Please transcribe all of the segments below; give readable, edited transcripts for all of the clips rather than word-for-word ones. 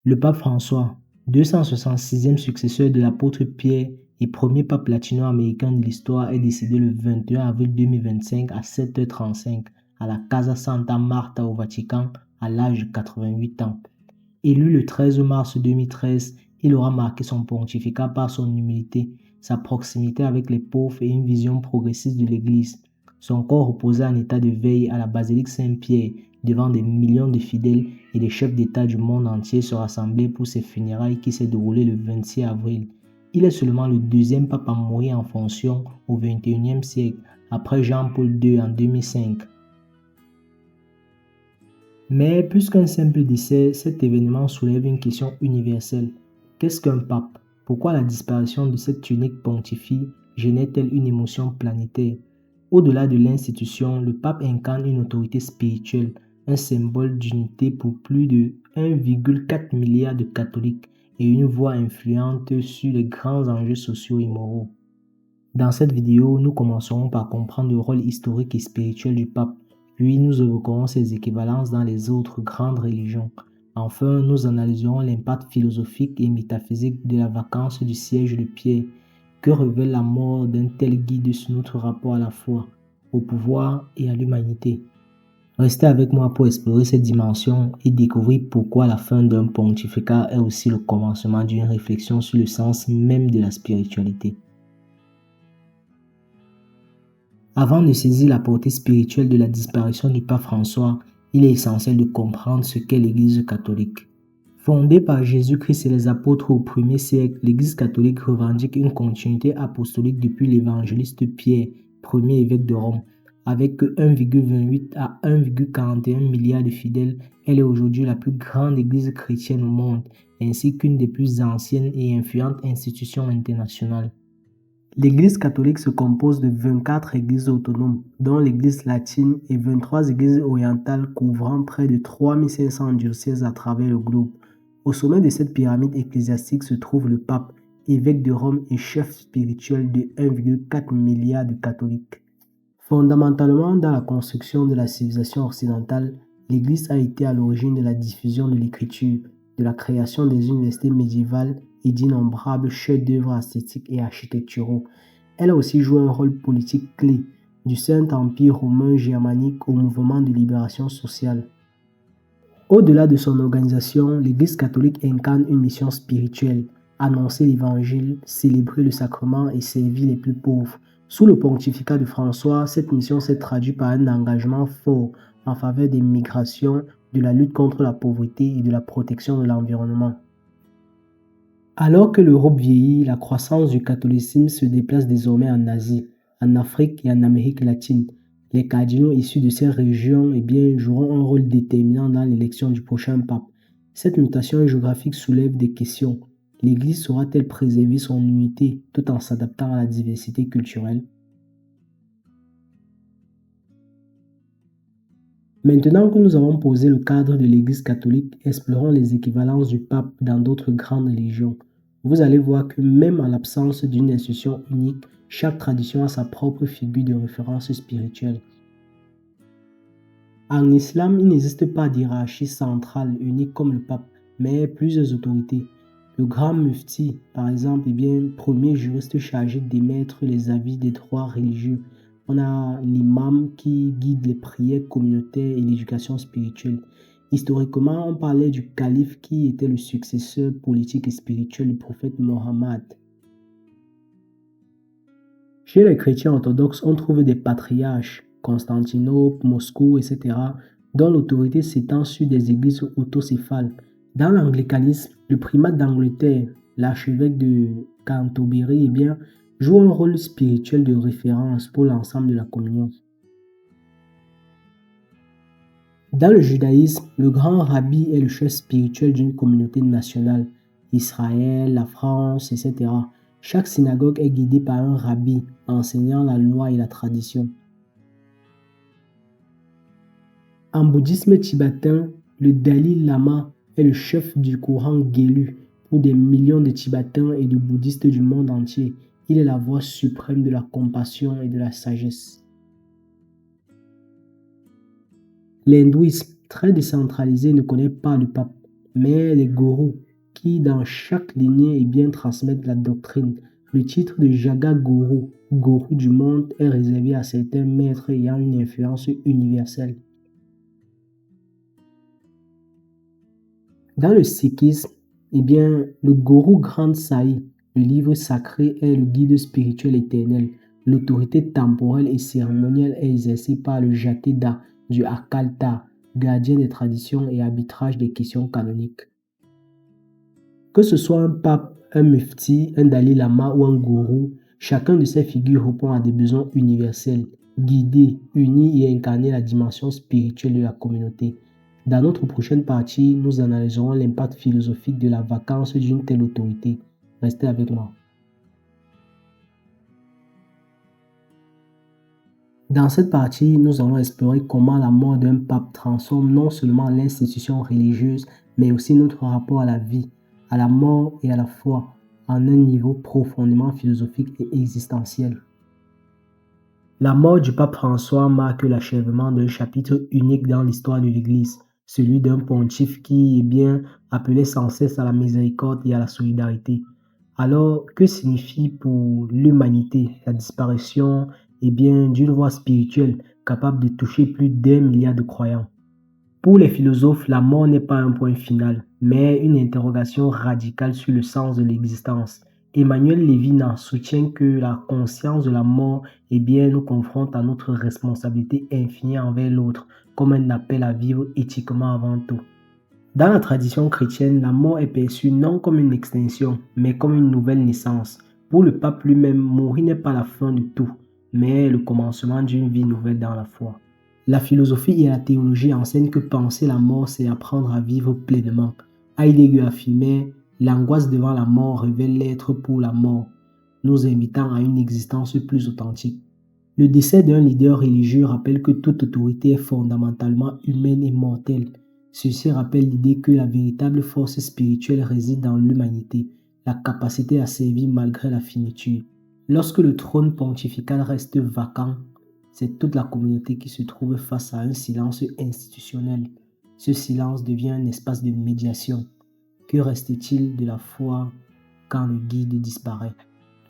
Le pape François, 266e successeur de l'apôtre Pierre et premier pape latino-américain de l'histoire, est décédé le 21 avril 2025 à 7h35 à la Casa Santa Marta au Vatican à l'âge de 88 ans. Élu le 13 mars 2013, il aura marqué son pontificat par son humilité, sa proximité avec les pauvres et une vision progressiste de l'Église. Son corps reposait en état de veille à la basilique Saint-Pierre, devant des millions de fidèles et des chefs d'État du monde entier se rassemblaient pour ses funérailles qui s'est déroulées le 26 avril. Il est seulement le deuxième pape à mourir en fonction au XXIe siècle, après Jean-Paul II en 2005. Mais plus qu'un simple décès, cet événement soulève une question universelle. Qu'est-ce qu'un pape? Pourquoi la disparition de cette unique pontifie génère-t-elle une émotion planétaire? Au-delà de l'institution, le pape incarne une autorité spirituelle, un symbole d'unité pour plus de 1,4 milliard de catholiques et une voix influente sur les grands enjeux sociaux et moraux. Dans cette vidéo, nous commencerons par comprendre le rôle historique et spirituel du pape. Puis nous évoquerons ses équivalences dans les autres grandes religions. Enfin, nous analyserons l'impact philosophique et métaphysique de la vacance du siège de Pierre. Que révèle la mort d'un tel guide sur notre rapport à la foi, au pouvoir et à l'humanité? Restez avec moi pour explorer cette dimension et découvrir pourquoi la fin d'un pontificat est aussi le commencement d'une réflexion sur le sens même de la spiritualité. Avant de saisir la portée spirituelle de la disparition du pape François, il est essentiel de comprendre ce qu'est l'Église catholique. Fondée par Jésus-Christ et les apôtres au 1er siècle, l'Église catholique revendique une continuité apostolique depuis l'évangéliste Pierre, premier évêque de Rome. Avec 1,28 à 1,41 milliard de fidèles, elle est aujourd'hui la plus grande église chrétienne au monde, ainsi qu'une des plus anciennes et influentes institutions internationales. L'Église catholique se compose de 24 églises autonomes, dont l'Église latine et 23 églises orientales couvrant près de 3500 diocèses à travers le globe. Au sommet de cette pyramide ecclésiastique se trouve le pape, évêque de Rome et chef spirituel de 1,4 milliard de catholiques. Fondamentalement, dans la construction de la civilisation occidentale, l'Église a été à l'origine de la diffusion de l'écriture, de la création des universités médiévales et d'innombrables chefs-d'œuvre esthétiques et architecturaux. Elle a aussi joué un rôle politique clé, du Saint-Empire romain germanique au mouvement de libération sociale. Au-delà de son organisation, l'Église catholique incarne une mission spirituelle, annoncer l'Évangile, célébrer le sacrement et servir les plus pauvres. Sous le pontificat de François, cette mission s'est traduite par un engagement fort en faveur des migrations, de la lutte contre la pauvreté et de la protection de l'environnement. Alors que l'Europe vieillit, la croissance du catholicisme se déplace désormais en Asie, en Afrique et en Amérique latine. Les cardinaux issus de ces régions joueront un rôle déterminant dans l'élection du prochain pape. Cette mutation géographique soulève des questions. L'Église saura-t-elle préserver son unité tout en s'adaptant à la diversité culturelle? Maintenant que nous avons posé le cadre de l'Église catholique, explorons les équivalences du pape dans d'autres grandes religions. Vous allez voir que même en l'absence d'une institution unique, chaque tradition a sa propre figure de référence spirituelle. En islam, il n'existe pas d'hiérarchie centrale unique comme le pape, mais plusieurs autorités. Le grand mufti, par exemple, premier juriste chargé d'émettre les avis des droits religieux. On a l'imam qui guide les prières communautaires et l'éducation spirituelle. Historiquement, on parlait du calife qui était le successeur politique et spirituel du prophète Mohammed. Chez les chrétiens orthodoxes, on trouve des patriarches, Constantinople, Moscou, etc., dont l'autorité s'étend sur des églises autocéphales. Dans l'anglicanisme, le primat d'Angleterre, l'archevêque de Canterbury, joue un rôle spirituel de référence pour l'ensemble de la communion. Dans le judaïsme, le grand rabbi est le chef spirituel d'une communauté nationale, Israël, la France, etc. Chaque synagogue est guidée par un rabbi enseignant la loi et la tradition. En bouddhisme tibétain, le Dalai Lama est le chef du courant Gelug pour des millions de Tibétains et de bouddhistes du monde entier. Il est la voix suprême de la compassion et de la sagesse. L'hindouisme, très décentralisé, ne connaît pas de pape, mais les gourous qui, dans chaque lignée, transmettent la doctrine. Le titre de Jagat Guru, gourou du monde, est réservé à certains maîtres ayant une influence universelle. Dans le sikhisme, le gourou Granth Sahib, le livre sacré, est le guide spirituel éternel. L'autorité temporelle et cérémonielle est exercée par le Jateda du Akal Tagh, gardien des traditions et arbitrage des questions canoniques. Que ce soit un pape, un mufti, un Dalai Lama ou un gourou, chacun de ces figures répond à des besoins universels, guider, unir et incarner la dimension spirituelle de la communauté. Dans notre prochaine partie, nous analyserons l'impact philosophique de la vacance d'une telle autorité. Restez avec moi. Dans cette partie, nous allons explorer comment la mort d'un pape transforme non seulement l'institution religieuse, mais aussi notre rapport à la vie, à la mort et à la foi, en un niveau profondément philosophique et existentiel. La mort du pape François marque l'achèvement d'un chapitre unique dans l'histoire de l'Église, celui d'un pontife qui appelait sans cesse à la miséricorde et à la solidarité. Alors, que signifie pour l'humanité la disparition d'une voie spirituelle capable de toucher plus d'1 milliard de croyants? Pour les philosophes, la mort n'est pas un point final, mais une interrogation radicale sur le sens de l'existence. Emmanuel Lévinas soutient que la conscience de la mort nous confronte à notre responsabilité infinie envers l'autre, comme un appel à vivre éthiquement avant tout. Dans la tradition chrétienne, la mort est perçue non comme une extinction, mais comme une nouvelle naissance. Pour le pape lui-même, mourir n'est pas la fin de tout, mais le commencement d'une vie nouvelle dans la foi. La philosophie et la théologie enseignent que penser la mort, c'est apprendre à vivre pleinement. Heidegger affirmait « L'angoisse devant la mort révèle l'être pour la mort », nous invitant à une existence plus authentique. Le décès d'un leader religieux rappelle que toute autorité est fondamentalement humaine et mortelle. Ceci rappelle l'idée que la véritable force spirituelle réside dans l'humanité, la capacité à servir malgré la finitude. Lorsque le trône pontifical reste vacant, c'est toute la communauté qui se trouve face à un silence institutionnel. Ce silence devient un espace de médiation. Que reste-t-il de la foi quand le guide disparaît?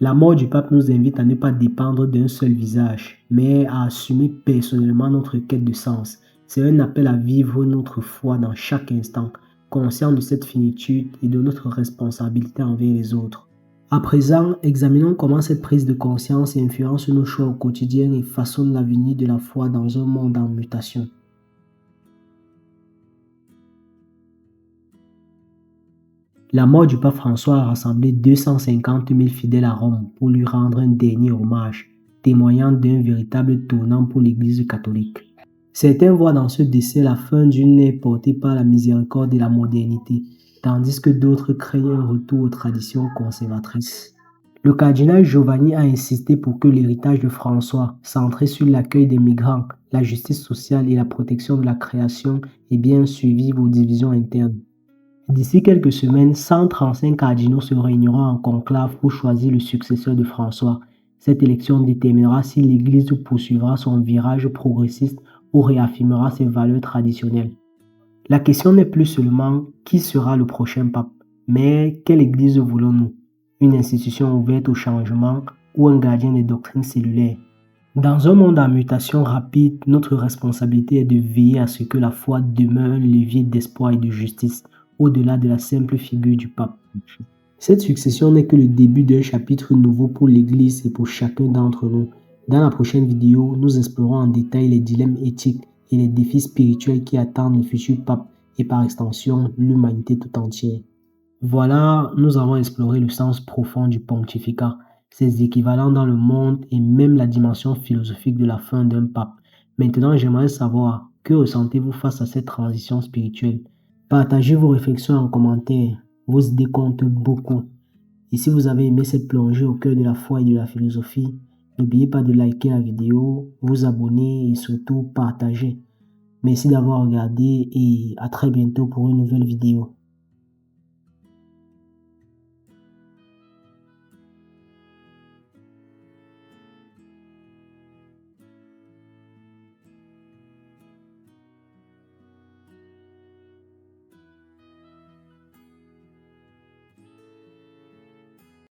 La mort du pape nous invite à ne pas dépendre d'un seul visage, mais à assumer personnellement notre quête de sens. C'est un appel à vivre notre foi dans chaque instant, conscient de cette finitude et de notre responsabilité envers les autres. À présent, examinons comment cette prise de conscience influence nos choix au quotidien et façonne l'avenir de la foi dans un monde en mutation. La mort du pape François a rassemblé 250 000 fidèles à Rome pour lui rendre un dernier hommage, témoignant d'un véritable tournant pour l'Église catholique. Certains voient dans ce décès la fin d'une ère portée par la miséricorde et la modernité, tandis que d'autres craignent un retour aux traditions conservatrices. Le cardinal Giovanni a insisté pour que l'héritage de François, centré sur l'accueil des migrants, la justice sociale et la protection de la création, survive aux divisions internes. D'ici quelques semaines, 135 cardinaux se réuniront en conclave pour choisir le successeur de François. Cette élection déterminera si l'Église poursuivra son virage progressiste ou réaffirmera ses valeurs traditionnelles. La question n'est plus seulement qui sera le prochain pape, mais quelle Église voulons-nous? Une institution ouverte au changement ou un gardien des doctrines cellulaires? Dans un monde en mutation rapide, notre responsabilité est de veiller à ce que la foi demeure un levier d'espoir et de justice, au-delà de la simple figure du pape. Cette succession n'est que le début d'un chapitre nouveau pour l'Église et pour chacun d'entre nous. Dans la prochaine vidéo, nous explorons en détail les dilemmes éthiques et les défis spirituels qui attendent le futur pape et par extension l'humanité tout entière. Voilà, nous avons exploré le sens profond du pontificat, ses équivalents dans le monde et même la dimension philosophique de la fin d'un pape. Maintenant, j'aimerais savoir, que ressentez-vous face à cette transition spirituelle? Partagez vos réflexions en commentaire, vos idées comptent beaucoup. Et si vous avez aimé cette plongée au cœur de la foi et de la philosophie, n'oubliez pas de liker la vidéo, vous abonner et surtout partager. Merci d'avoir regardé et à très bientôt pour une nouvelle vidéo.